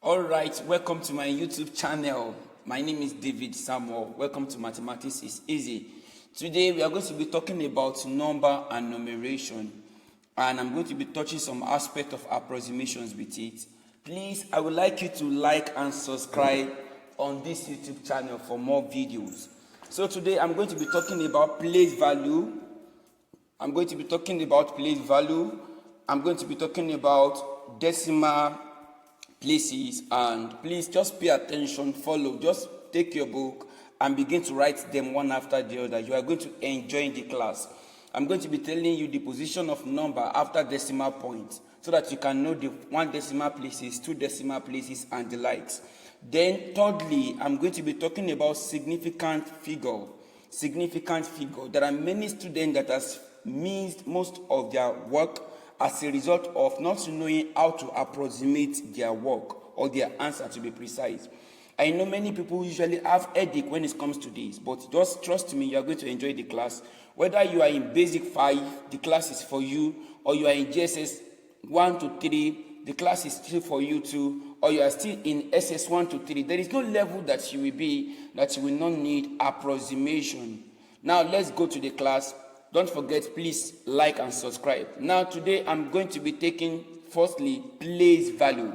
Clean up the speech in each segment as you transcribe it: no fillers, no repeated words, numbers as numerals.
Alright, welcome to my YouTube channel. My name is David Samuel. Welcome to Mathematics is Easy. Today we are going to be talking about number and numeration, and I'm going to be touching some aspect of approximations with it. Please, I would like you to like and subscribe on this YouTube channel for more videos. So today I'm going to be talking about place value. I'm going to be talking about decimal places, and please just pay attention, follow, just take your book and begin to write them one after the other. You are going to enjoy the class. I'm going to be telling you the position of number after decimal point so that you can know the one decimal places, two decimal places, and the likes. Then thirdly, I'm going to be talking about significant figure. There are many students that has missed most of their work as a result of not knowing how to approximate their work or their answer, to be precise. I know many people usually have headache when it comes to this, but just trust me, you are going to enjoy the class. Whether you are in Basic 5, the class is for you, or you are in GSS 1 to 3, the class is still for you too, or you are still in SS 1 to 3. There is no level that you will be that you will not need approximation. Now let's go to the class. Don't forget, please like and subscribe. Now today I'm going to be taking firstly place value.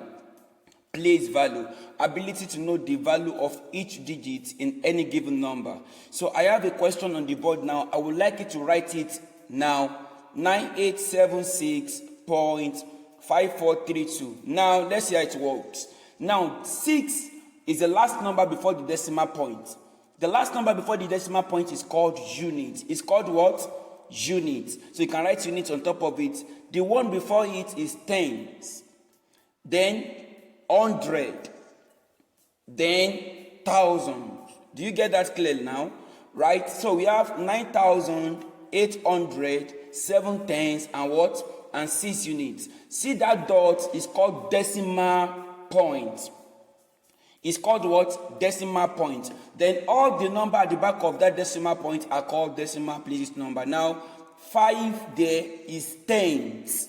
Ability to know the value of each digit in any given number. So I have a question on the board now. I would like you to write it now. 9876.5432. Now let's see how it works. Now 6 is the last number before the decimal point. The last number before the decimal point is called unit. It's called what? Unit. So you can write unit on top of it. The one before it is tens, then 100, then 1,000. Do you get that clear now? Right? So we have 9,800, 7 tens, and what? And 6 units. See that dot is called decimal point. It's called what? Decimal point. Then all the number at the back of that decimal point are called decimal places number. Now 5 there is tens.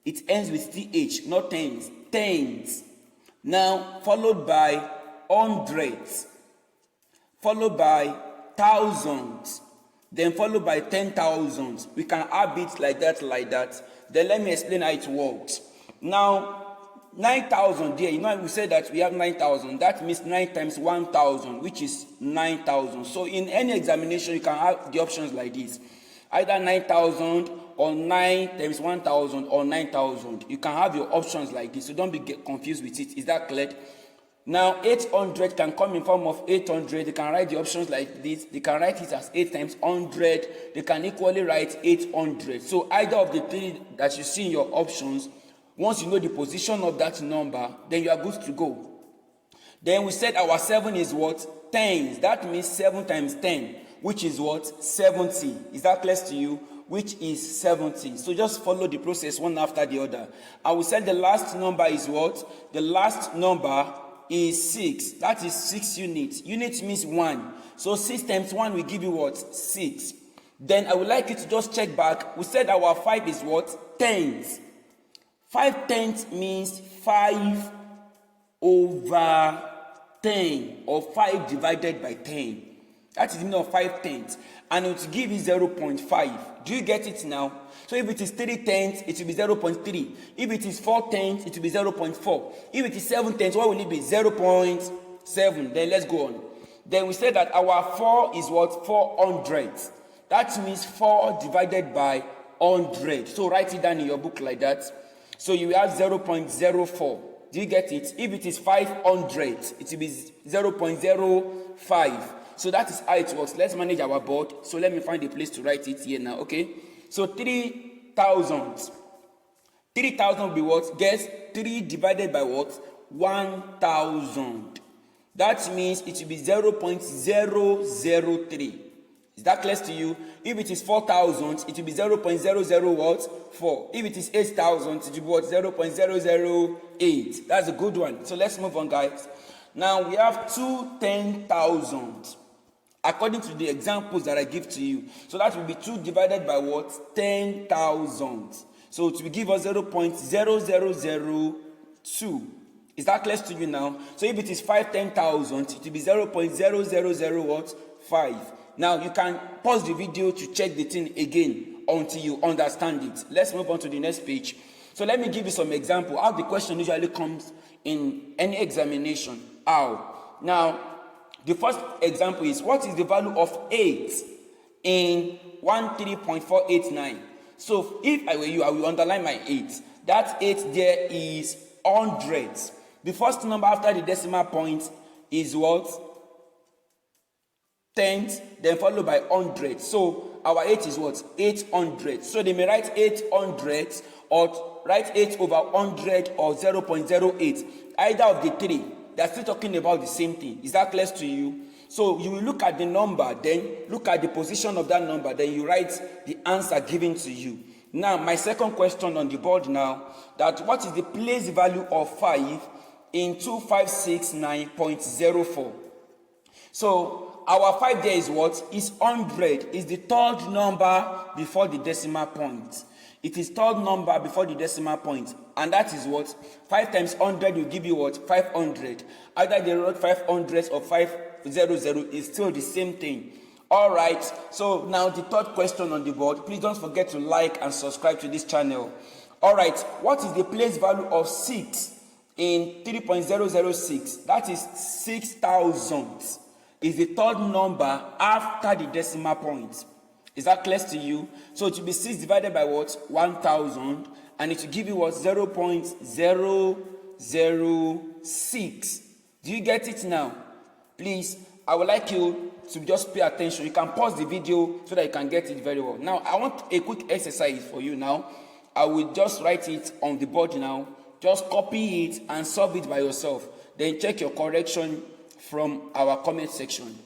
It ends with th, not tens. Tens. Now followed by hundreds, followed by thousands, then followed by 10,000. We can have it like that. Then let me explain how it works. Now 9,000 there, we say that we have 9,000. That means 9 times 1,000, which is 9,000. So in any examination, you can have the options like this. Either 9,000 or 9 times 1,000 or 9,000. You can have your options like this. So don't be confused with it. Is that clear? Now 800 can come in form of 800. They can write the options like this. They can write it as 8 times 100. They can equally write 800. So either of the three that you see in your options, once you know the position of that number, then you are good to go. Then we said our 7 is what? Tens. That means 7 times 10, which is what? 70. Is that clear to you? Which is 70. So just follow the process one after the other. And we said the last number is what? The last number is 6. That is 6 units. Unit means 1. So 6 times 1 will give you what? 6. Then I would like you to just check back. We said our 5 is what? Tens. 5 tenths means 5 over 10, or 5 divided by 10. That is the meaning of 5 tenths. And it will give you 0.5. Do you get it now? So if it is 3 tenths, it will be 0.3. If it is 4 tenths, it will be 0.4. If it is 7 tenths, what will it be? 0.7. Then let's go on. Then we said that our 4 is what? 400. That means 4 divided by 100. So write it down in your book like that. So you have 0.04. Do you get it? If it is 500, it will be 0.05. So that is how it works. Let's manage our board. So let me find a place to write it here now, okay? So 3,000. 3,000 will be what? Guess 3 divided by what? 1,000. That means it will be 0.003. Is that clear to you? If it is 4,000, it will be 0.00 If it is 8,000, it will be what? 0.008. That's a good one. So let's move on, guys. Now we have 2 10,000. According to the examples that I give to you. So that will be 2 divided by what? 10,000. So it will give us 0.0002. Is that clear to you now? So if it is 5 10,000, it will be 0.000 what? 5. Now you can pause the video to check the thing again until you understand it. Let's move on to the next page. So let me give you some example how the question usually comes in any examination. How? Now, the first example is, what is the value of 8 in 13.489? So if I were you, I will underline my 8. That 8 there is 100. The first number after the decimal point is what? Tenth, then followed by 100. So our 8 is what? 800. So they may write 800 or write 8 over 100 or 0.08. Either of the three. They are still talking about the same thing. Is that clear to you? So you will look at the number, then look at the position of that number, then you write the answer given to you. Now, my second question on the board now, that what is the place value of 5 in 2569.04? So our 5 there is what? Is 100. Is the third number before the decimal point. It is third number before the decimal point. And that is what? 5 times 100 will give you what? 500. Either they wrote 500 or 500 is still the same thing. Alright, so now the third question on the board. Please don't forget to like and subscribe to this channel. Alright, what is the place value of 6 in 3.006? That is 6,000. Is the third number after the decimal point. Is that clear to you? So it will be 6 divided by what? 1,000. And it will give you what? 0.006. Do you get it now? Please, I would like you to just pay attention. You can pause the video so that you can get it very well. Now, I want a quick exercise for you now. I will just write it on the board now. Just copy it and solve it by yourself. Then check your correction from our comment section.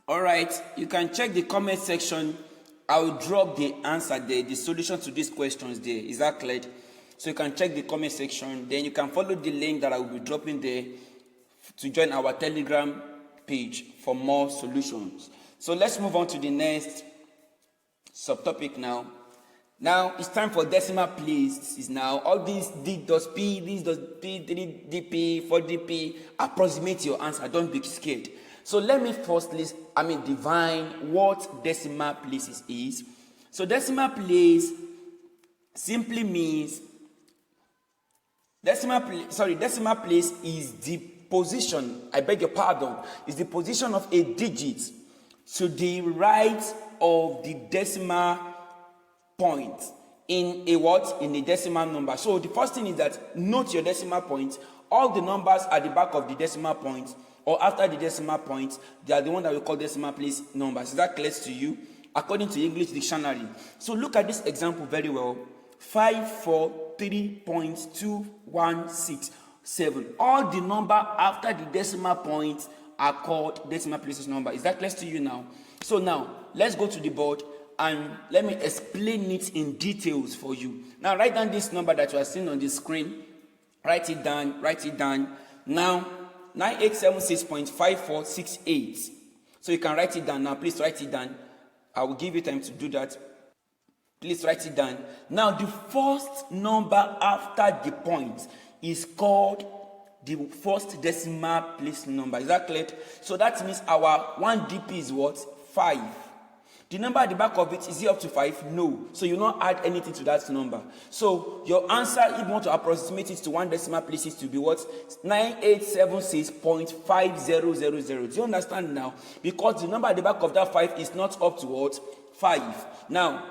Alright, you can check the comment section. I will drop the answer there, the solution to these questions there. Is that clear? So you can check the comment section. Then you can follow the link that I will be dropping there to join our Telegram page for more solutions. So let's move on to the next subtopic now. Now it's time for decimal places now. All these D does P, this does P, 3DP, 4DP. Approximate your answer. Don't be scared. So let me firstly, define what decimal places is. So decimal place simply means decimal place is the position, I beg your pardon, is the position of a digit to the right of the decimal point in a what? In a decimal number. So the first thing is that note your decimal point. All the numbers at the back of the decimal point or after the decimal point, they are the one that we call decimal place numbers. Is that clear to you? According to English dictionary. So look at this example very well. 543.2167. All the number after the decimal point are called decimal places number. Is that clear to you now? So now, let's go to the board and let me explain it in details for you. Now, write down this number that you are seeing on the screen. Write it down. Now, 9876.5468. So you can write it down now. Please write it down. I will give you time to do that. Please write it down. Now, the first number after the point is called the first decimal place number. Is that clear? So that means our 1 DP is what? 5. The number at the back of it, is it up to 5? No. So you not add anything to that number. So your answer, if you want to approximate it to 1 decimal place, is to be what? 9876.5000. Do you understand now? Because the number at the back of that 5 is not up to what? 5. Now,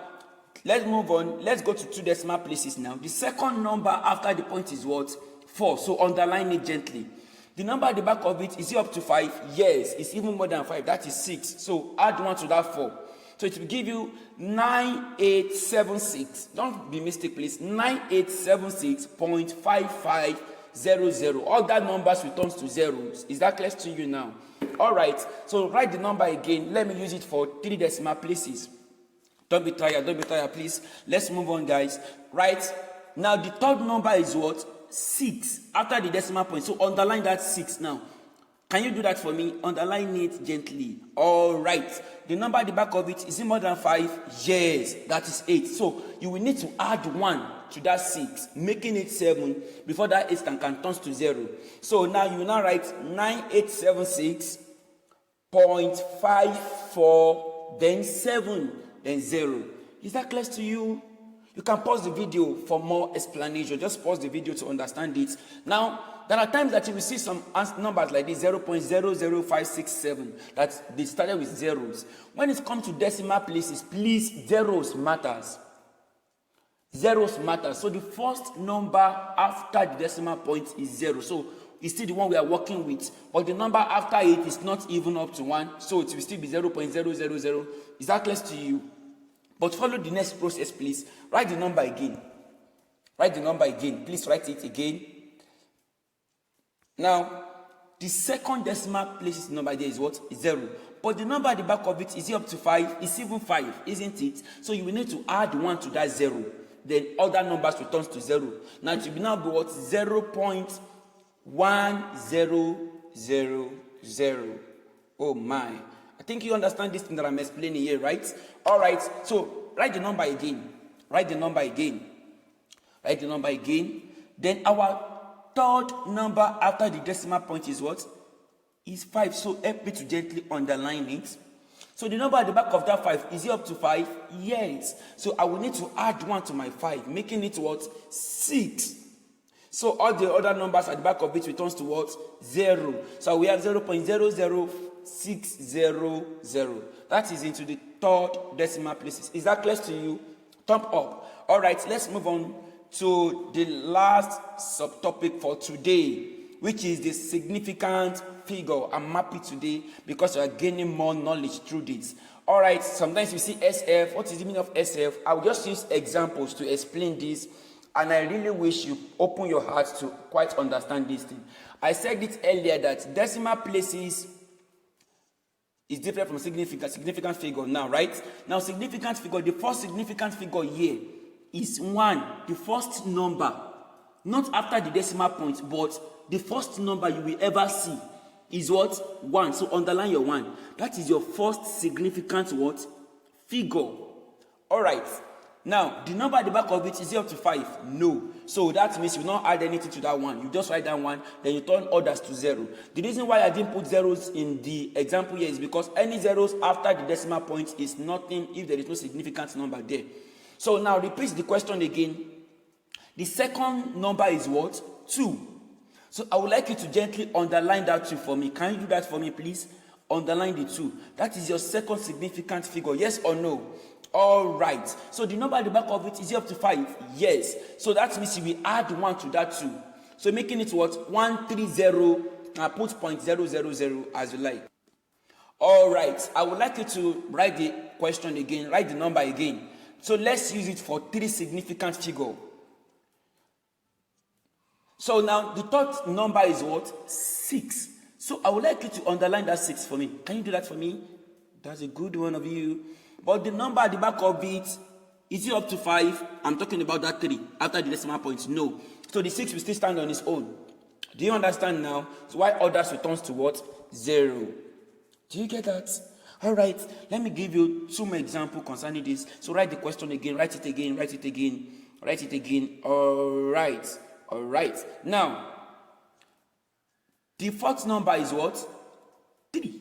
let's move on. Let's go to 2 decimal places now. The second number after the point is what? 4. So underline it gently. The number at the back of it, is it up to 5? Yes, it's even more than 5. That is 6. So add 1 to that 4. So it will give you 9876. Don't be mistaken, please. 9876.5500. All that numbers returns to zeros. Is that clear to you now? All right. So write the number again. Let me use it for 3 decimal places. Don't be tired, please. Let's move on, guys. Right. Now, the third number is what? 6 after the decimal point. So underline that 6 now. Can you do that for me? Underline it gently. All right. The number at the back of it, is it more than 5? Yes, that is 8. So you will need to add 1 to that 6, making it 7 before that 8 can turn to 0. So now you will now write 9876.54, then 7, then 0. Is that clear to you? You can pause the video for more explanation. Just pause the video to understand it. Now, there are times that you will see some numbers like this, 0.00567, that they started with zeros. When it comes to decimal places, please, zeros matters. Zeros matter. So the first number after the decimal point is 0. So it's still the one we are working with. But the number after it is not even up to 1. So it will still be 0.000. Is that clear to you? But follow the next process, please. Write the number again. Write the number again. Please write it again. Now, the second decimal places number there is what? 0. But the number at the back of it, is it up to 5? It's even 5, isn't it? So you will need to add 1 to that 0. Then other numbers returns to 0. Now it will now be what? 0.1000. Oh my. I think you understand this thing that I'm explaining here, right? All right. So write the number again. Write the number again. Write the number again. Then our third number after the decimal point is what? Is 5. So help me to gently underline it. So the number at the back of that 5, is it up to 5? Yes. So I will need to add 1 to my 5, making it what? 6. So all the other numbers at the back of it returns to what? 0. So we have 0.00600. That is into the third decimal places. Is that clear to you? Thumb up. All right, let's move on to the last subtopic for today, which is the significant figure. I'm happy today because you are gaining more knowledge through this. All right, sometimes you see SF. What is the meaning of SF? I will just use examples to explain this, and I really wish you open your heart to quite understand this thing. I said it earlier that decimal places is different from significant figure now, right? Now, significant figure, the first significant figure here is 1, the first number, not after the decimal point, but the first number you will ever see is what? 1. So underline your 1. That is your first significant what? Figure. All right. Now, the number at the back of it, is it up to 5? No. So that means you don't add anything to that 1. You just write down 1, then you turn others to 0. The reason why I didn't put zeros in the example here is because any zeros after the decimal point is nothing if there is no significant number there. So now repeat the question again. The second number is what? 2. So I would like you to gently underline that 2 for me. Can you do that for me, please? Underline the 2. That is your second significant figure. Yes or no? All right. So the number at the back of it, is it up to 5? Yes. So that means we add 1 to that 2. So making it what? 130. Now put 0.000 as you like. All right. I would like you to write the question again. Write the number again. So let's use it for 3 significant figures. So now the third number is what? 6. So I would like you to underline that 6 for me. Can you do that for me? That's a good one of you. But the number at the back of it, is it up to 5? I'm talking about that 3 after the decimal point. No. So the 6 will still stand on its own. Do you understand now? So why others returns to what? 0. Do you get that? All right, let me give you 2 more examples concerning this. So write the question again, write it again, write it again, write it again. All right. Now, the fourth number is what? 3.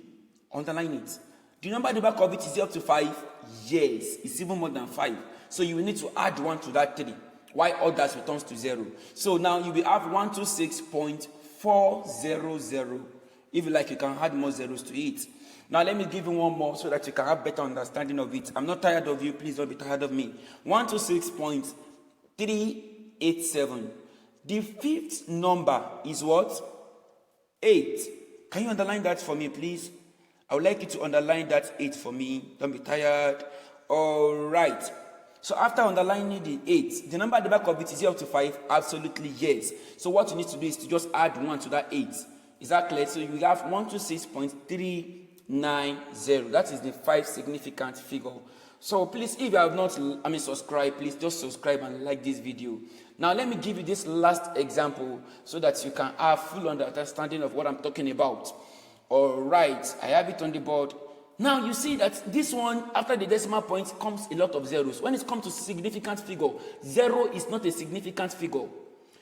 Underline it. The number at the back of it is up to 5. Yes, it's even more than 5. So you will need to add 1 to that 3. Why others returns to 0. So now you will have 126.400. If you like, you can add more zeros to it. Now let me give you one more so that you can have better understanding of it. I'm not tired of you, please don't be tired of me. 126.387. The fifth number is what? 8. Can you underline that for me, please? I would like you to underline that 8 for me. Don't be tired. All right. So after underlining the 8, the number at the back of it is up to 5? Absolutely yes. So what you need to do is to just add 1 to that 8. Is that clear? So you have 126.390. That is the 5 significant figure. So please, if you have not subscribed, please just subscribe and like this video. Now let me give you this last example so that you can have full understanding of what I'm talking about. All right, I have it on the board. Now you see that this one, after the decimal point, comes a lot of zeros. When it comes to significant figure, 0 is not a significant figure.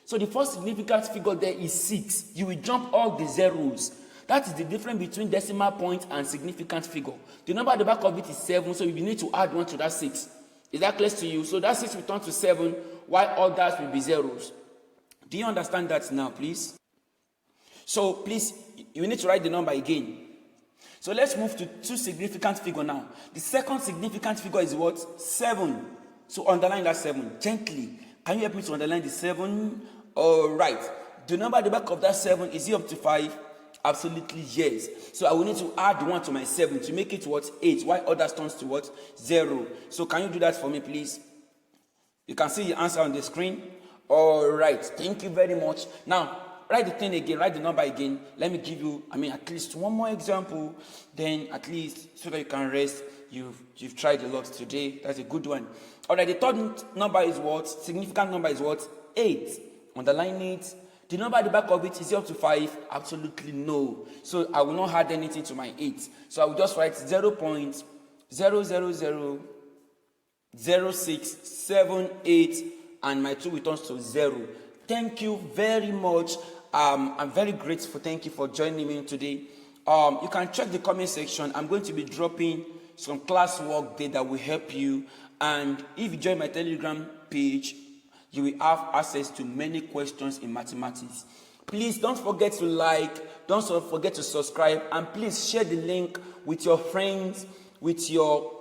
So the first significant figure there is 6. You will jump all the zeros. That is the difference between decimal point and significant figure. The number at the back of it is 7, so you need to add 1 to that 6. Is that clear to you? So that 6 will turn to 7, while others will be zeros. Do you understand that now, please? So please, you need to write the number again. So let's move to 2 significant figure now. The second significant figure is what? 7. So underline that 7 gently. Can you help me to underline the 7? All right. The number at the back of that 7, is it up to 5? Absolutely yes. So I will need to add 1 to my 7 to make it what? 8. Why others turns to what? 0. So can you do that for me, please? You can see the answer on the screen. All right. Thank you very much. Now, write the thing again. Write the number again. Let me give you, at least one more example. Then at least so that you can rest. You've tried a lot today. That's a good one. All right. The third number is what? Significant number is what? 8. Underline it. The number at the back of it is up to 5? Absolutely no. So I will not add anything to my 8. So I will just write 0.0000678 and my 2 returns to 0. Thank you very much. I'm very grateful. Thank you for joining me today. You can check the comment section. I'm going to be dropping some classwork there that will help you. And if you join my Telegram page, you will have access to many questions in mathematics. Please don't forget to like, don't forget to subscribe, and please share the link with your friends, with your